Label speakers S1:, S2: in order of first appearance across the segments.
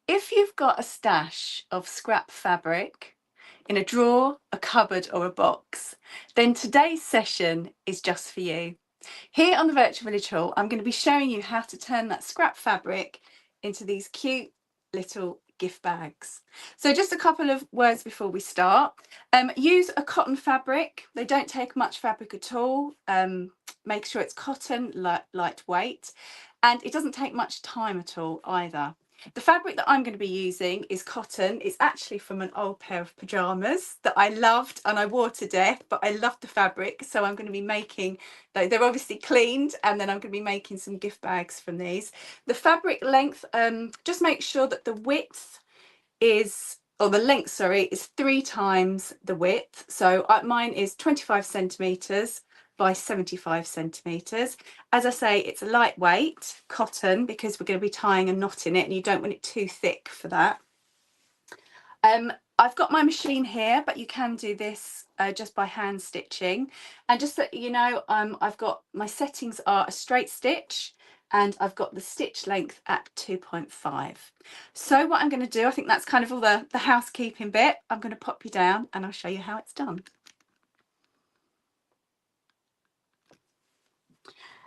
S1: If you've got a stash of scrap fabric in a drawer, a cupboard or a box, then today's session is just for you. Here on the Virtual Village Hall, I'm going to be showing you how to turn that scrap fabric into these cute little gift bags. So just a couple of words before we start. Use a cotton fabric. They don't take much fabric at all. Make sure it's cotton, lightweight, and it doesn't take much time at all either. The fabric that I'm going to be using is cotton. It's actually from an old pair of pyjamas that I loved and I wore to death, but I loved the fabric, so I'm going to be making, they're obviously cleaned, and then I'm going to be making some gift bags from these. The fabric length, just make sure that the width is, or the length, sorry, is 3 times the width. So mine is 25 centimetres by 75 centimetres. As I say, it's a lightweight cotton because we're going to be tying a knot in it and you don't want it too thick for that. I've got my machine here, but you can do this just by hand stitching. And just so you know, I've got, my settings are a straight stitch and I've got the stitch length at 2.5. So what I'm going to do, I think that's kind of all the housekeeping bit. I'm going to pop you down and I'll show you how it's done.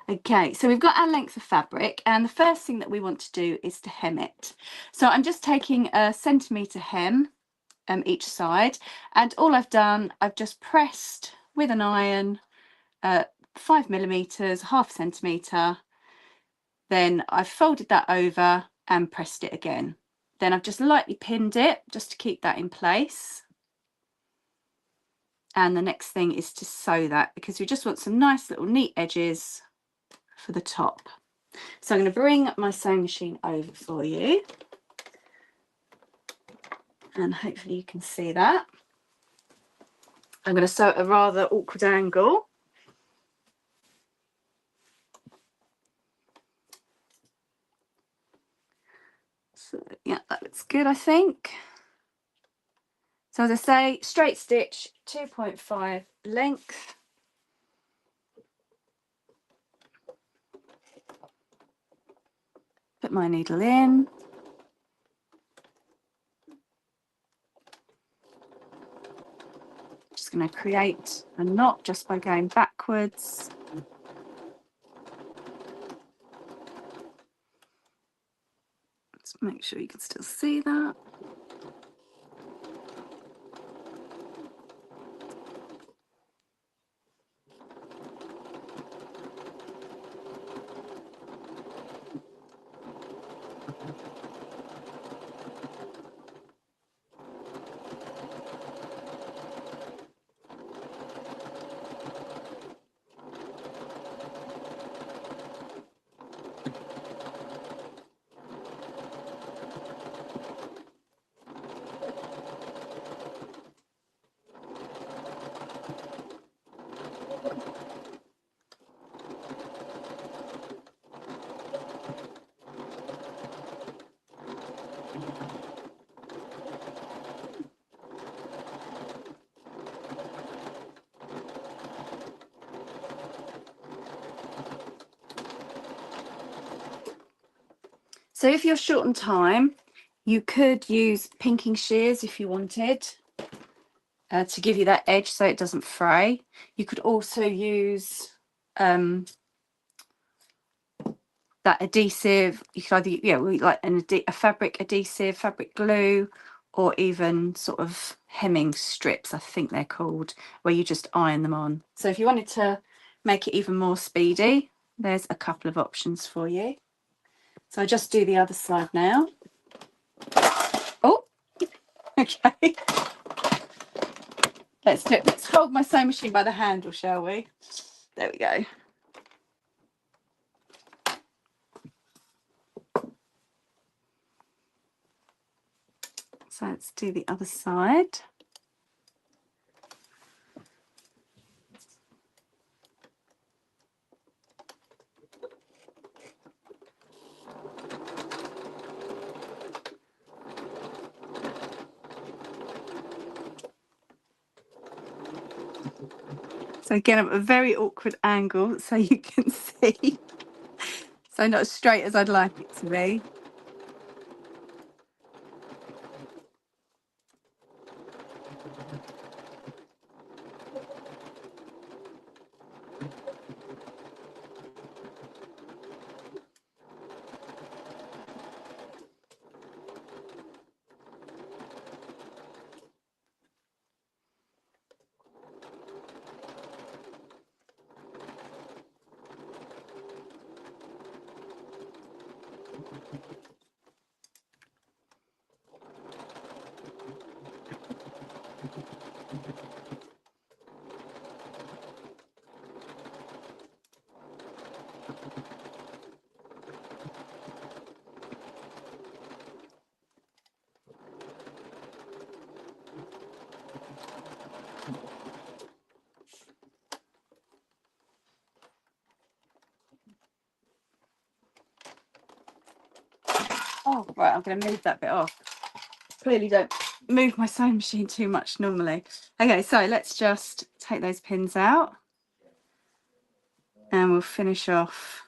S1: Okay, so we've got our length of fabric, and the first thing that we want to do is to hem it. So I'm just taking a centimetre hem each side, and all I've done, I've just pressed with an iron 5 millimetres, half centimetre, then I've folded that over and pressed it again. Then I've just lightly pinned it just to keep that in place. And the next thing is to sew that, because we just want some nice little neat edges for the top. So I'm going to bring my sewing machine over for you, and hopefully you can see that. I'm going to sew at a rather awkward angle. So yeah, that looks good, I think. So as I say, straight stitch, 2.5 length. Put my needle in. Just going to create a knot just by going backwards. Let's make sure you can still see that. So if you're short on time, you could use pinking shears if you wanted to give you that edge so it doesn't fray. You could also use that adhesive. You could either, like a fabric adhesive, fabric glue, or even sort of hemming strips, I think they're called, where you just iron them on. So if you wanted to make it even more speedy, there's a couple of options for you. So I just do the other side now. Oh, okay. Let's do it. Let's hold my sewing machine by the handle, shall we? There we go. So let's do the other side. So again, I'm at a very awkward angle so you can see. So not as straight as I'd like it to be. Right, I'm going to move that bit off. Clearly don't move my sewing machine too much normally. Okay, so let's just take those pins out and we'll finish off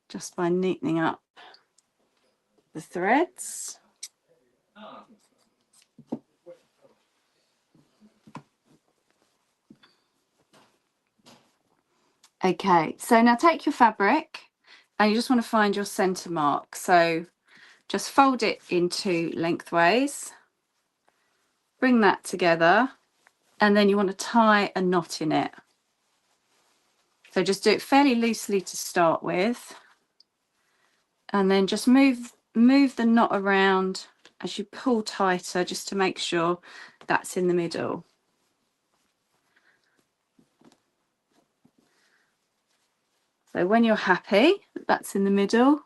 S1: just by neatening up the threads. Okay, so now take your fabric and you just want to find your center mark. So just fold it into lengthways, bring that together, and then you want to tie a knot in it. So just do it fairly loosely to start with, and then just move the knot around as you pull tighter, just to make sure that's in the middle. So when you're happy that that's in the middle,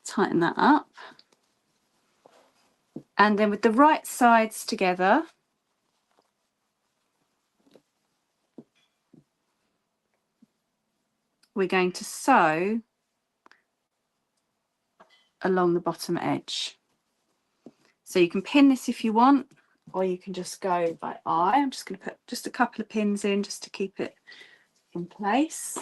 S1: tighten that up. And then with the right sides together, we're going to sew along the bottom edge. So you can pin this if you want, or you can just go by eye. I'm just going to put just a couple of pins in just to keep it in place.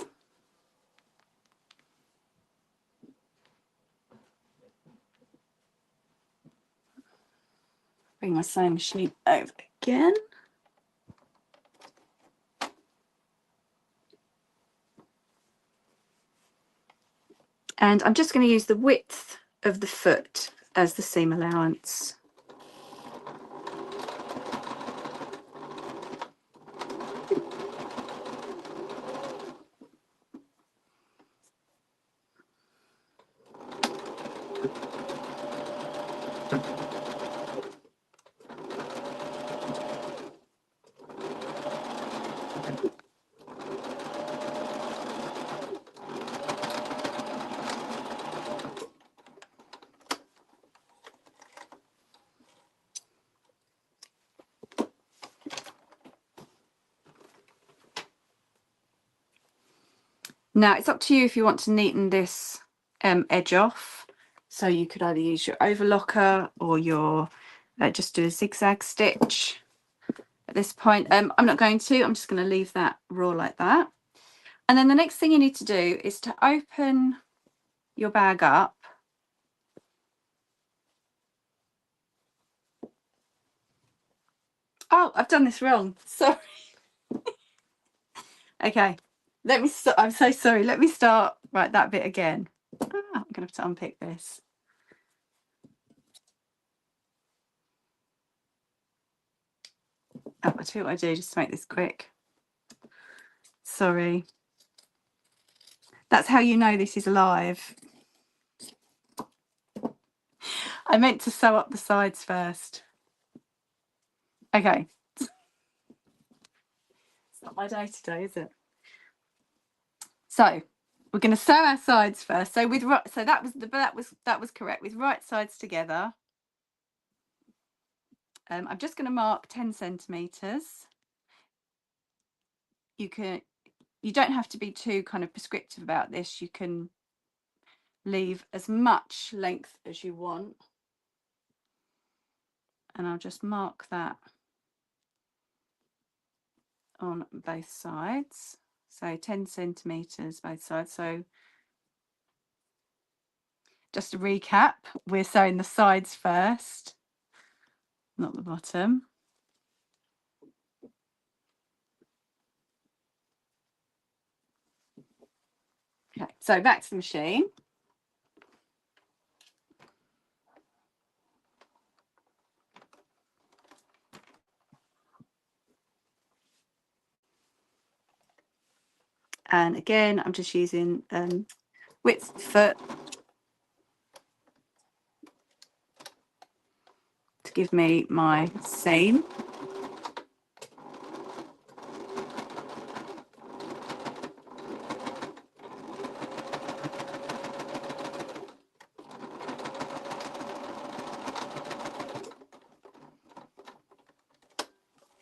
S1: Bring my sewing machine over again. And I'm just going to use the width of the foot as the seam allowance. Now it's up to you if you want to neaten this edge off. So you could either use your overlocker or your just do a zigzag stitch. At this point, I'm not going to. I'm just going to leave that raw like that. And then the next thing you need to do is to open your bag up. Oh, I've done this wrong. Sorry. Okay, let me. I'm so sorry. Let me start. Right, that bit again. I'm going to have to unpick this. Oh, I'll tell you what I do just to make this quick. Sorry. That's how you know this is live. I meant to sew up the sides first. Okay. It's not my day today, is it? So we're going to sew our sides first. So with that was correct. With right sides together, I'm just going to mark 10 centimeters. You don't have to be too kind of prescriptive about this. You can leave as much length as you want. And I'll just mark that on both sides. So 10 centimeters both sides. So just to recap, we're sewing the sides first, not the bottom. Okay, so back to the machine. And again, I'm just using width of the foot to give me my seam.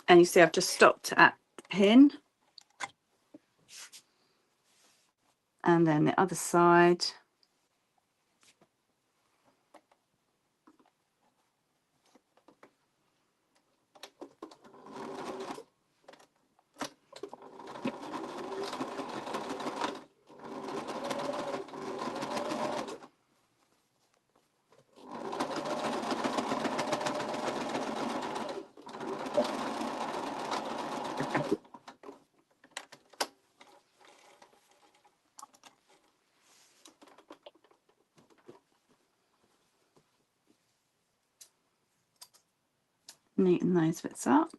S1: And you see I've just stopped at the pin. And then the other side. neaten those bits up.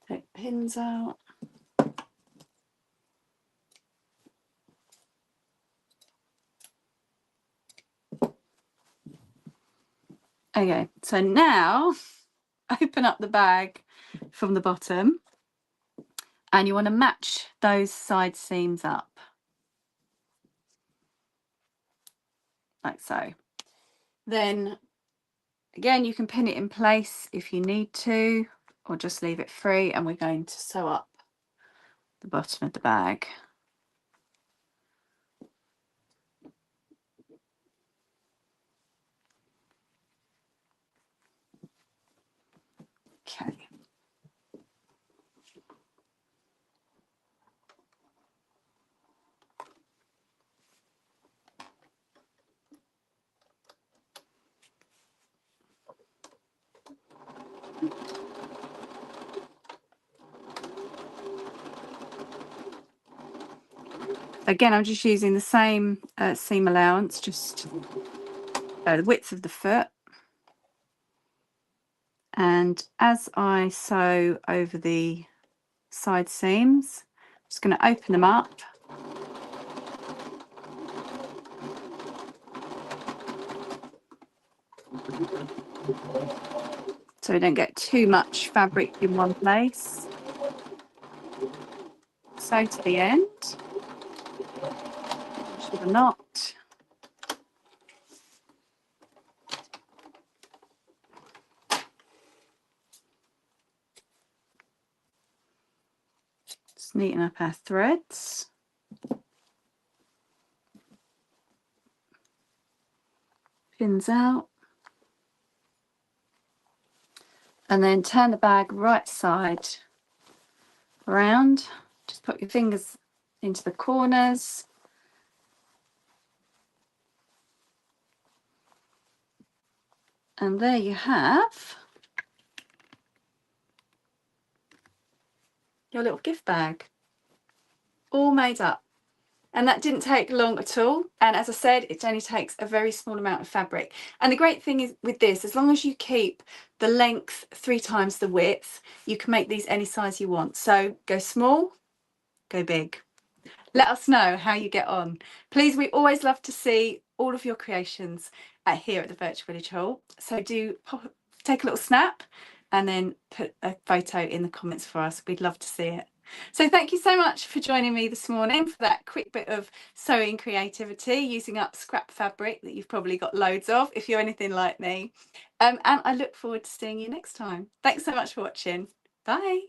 S1: Take the pins out. Okay, so now open up the bag from the bottom and you want to match those side seams up like so. Then again, you can pin it in place if you need to, or just leave it free, and we're going to sew up the bottom of the bag. Okay. Again, I'm just using the same seam allowance, just the width of the foot. And as I sew over the side seams, I'm just going to open them up. So we don't get too much fabric in one place. Sew to the end. Push the knot. Just neaten up our threads. Pins out. And then turn the bag right side around. Just put your fingers into the corners. And there you have your little gift bag, all made up. And that didn't take long at all. And as I said, it only takes a very small amount of fabric. And the great thing is with this, as long as you keep the length 3 times the width, you can make these any size you want. So go small, go big. Let us know how you get on. Please, we always love to see all of your creations here at the Virtual Village Hall. So do take a little snap and then put a photo in the comments for us. We'd love to see it. So thank you so much for joining me this morning for that quick bit of sewing creativity using up scrap fabric that you've probably got loads of if you're anything like me. And I look forward to seeing you next time. Thanks so much for watching. Bye.